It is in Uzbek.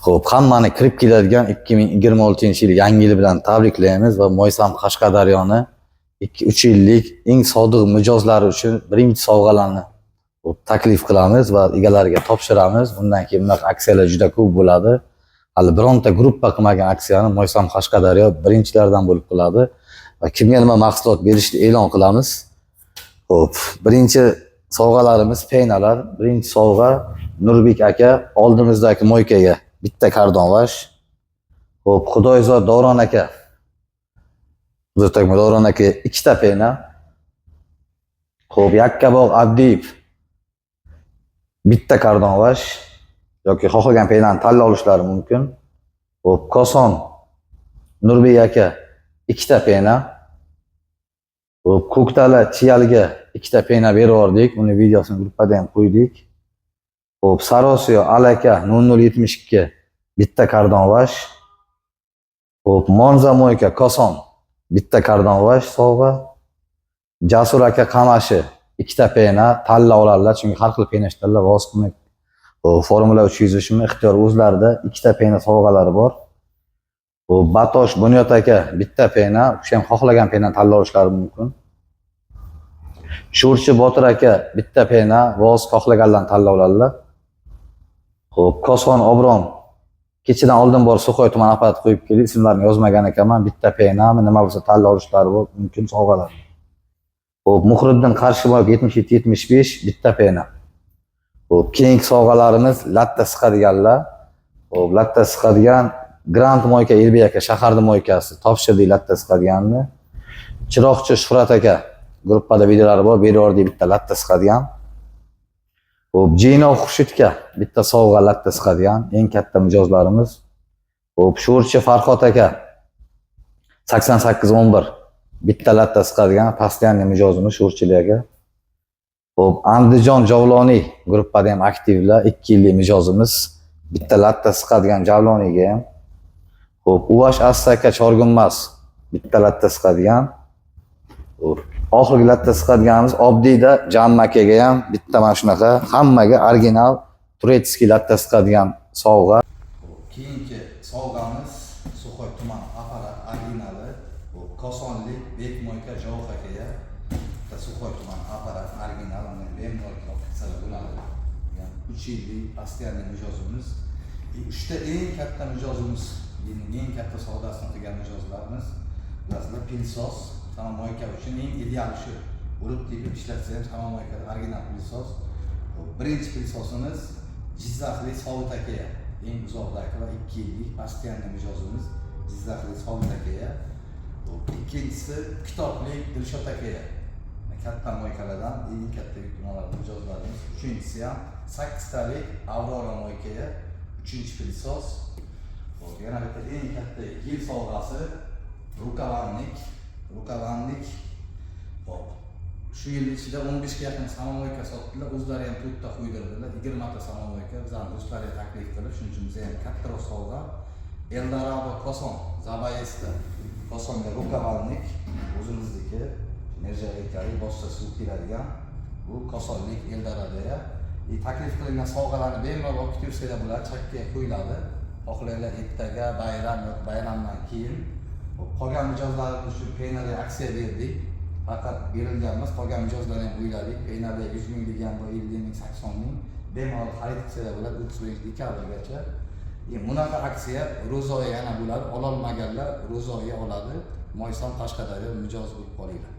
Xo'p, hammani kirib keladigan 2026-yil yangi yil bilan tabriklaymiz va Mo'ysam Qashqadaryoni 2-3 yillik eng sodiq mijozlari uchun birinchi sovg'alarni taklif qilamiz va egalariga topshiramiz. Bundan keyin bunaqa aksiyalar juda ko'p bo'ladi. Hali bironta gruppa qilmagan aksiyani Mo'ysam Qashqadaryo birinchilardan bo'lib qiladi va kimga nima mahsulot berishni e'lon qilamiz. Xo'p, birinchi sovg'alarimiz peynalar. Birinchi sovg'a Nurbek aka oldimizdagi mo'ykaga bitta kardonlash. Xo'p, Xudoyzod Davron aka. Davron aka ikkita peyna. Xo'p, Yakkabog' Abdiyev bitta kardonlash yoki xohlagan peynani tanlab olishlari mumkin. Xo'p, Koson Nurbek aka ikkita peyna. Xo'p, Ko'ktala Chiyalga ikkita peyna berib yubordik. Uni videosini gruppada ham qo'ydik. Xo'p, Sarosiyo Alaka 0072 bitta kardonlash. Xo'p, Monza mo'yka Koson bitta kardonlash sovg'a. Jasur aka Qamashi ikkita peyna tanlab oladilar, chunki har xil peyna ishlarlar voz qilmay Formula 3 yuzishimi ixtiyor o'zlarida ikkita peyna sovg'alari bor. Xo'p, Batosh Bunyod aka bitta peyna, o'sha ham xohlagan peynani tanlab olishlari mumkin. Sho'rchi Botir aka bitta peyna, voz xohlaganlarni tanlab oladilar. Xo'p, Koson Obron kechadan oldin bor Suxoy tuman apparat qo'yib keldi, ismlarini yozmagan ekanman. Bitta peyna, nima bo'lsa tanlab olishlari mumkin sovg'alar. Xo'p, Muhriddin Qarshiboyev 7775 bitta peyna. Xo'p, keyingi sovg'alarimiz latta siqadiganlar. Xo'p, latta siqadigan Grand mo'yka Elbek aka shaharda mo'ykasi topshirdik latta siqadiganni. Chiroqchi Shuhrat aka gruppada videolari bor, berib yubordik bitta latta siqadigan. Xo'p, Jino Xurshidga bitta sovg'a latta siqadigan, eng katta mijozlarimiz. Xo'p, Sho'rchi Farhod aka 8811 bitta latta siqadigan, pastianli mijozimiz Sho'rchilarga. Xo'p, Andijon Javloniy gruppada ham aktivlar, 2 yillik mijozimiz. Bitta latta siqadigan Javloniyga ham. Xo'p, Uvash Assaka Chorgunmas bitta latta siqadigan. Xo'p, oxirgi latta siqadiganimiz Obdiyda Jammakaga ham bitta mana shunaqa hammaga original turetskiy latta siqadigan sovg'a. Keyingi sovg'amiz Suxoy tuman apparat originali. Xo'p, Kosonlik Bekmo'yka Javob akaga bitta Suxoy tuman apparat original bemalol qilsalar bo'ladi. Yani 3 yillik pastianli mijozimiz. Uchta eng katta mijozimiz, eng katta savdosini qilgan mijozlarimiz. Bilasizlar, pilsos tamam mo'yka uchun eng ideal shu. Urib tepib ishlatsa ham tamam mo'yka original pilsos. Birinchi pilsosimiz Jizzaxlik Sovut akaga, eng uzoqdagi va 2 yillik pastianli mijozimiz Jizzaxlik Sovut akaga. Ikkinchisi Kitoblik Dilshod akaga. Katta mo'ykalardan eng katta mijozlarimiz. Uchinchisi ham 8 talik Aurora mo'ykaga 3-chi pilsos. Yana bitta eng katta yil sovg'asi Rukavanlik. Hop. Shu yil ichida 15 ga yaqin samomo'yka sotdilar. O'zlari ham to'rtta qo'ydirdilar. 20 ta samomo'yka bizning do'stlarga taklif qilib, shuning uchun bizga ham kattaroq sovg'a. Eldorado Koson Zabayesda. Kosonga Rukavanlik o'zimizniki, energetikali boshqa suv keladigan. Bu Kosonlik Eldoradoga taklif qilingan sovg'alarni bemalol olib ketaversa bo'ladi, chakkaga qo'yiladi. Xohlaylar ertaga bayram yoki bayramdan keyin. Qolgan mijozlarimiz uchun peynali aksiya berdik. Faqat berilgan emas, qolgan mijozlar ham o'yladik. Peynali 100 ming degan bu 50 ming, 80 ming bemalol xarid qilsalar bo'ladi 35 dekabrgacha. Bunaqa aksiya ro'zoya yana bo'ladi. Ololmaganlar ro'zoya oladi. Mo'ysam Qashqadaryo mijoz bo'lib qolinglar.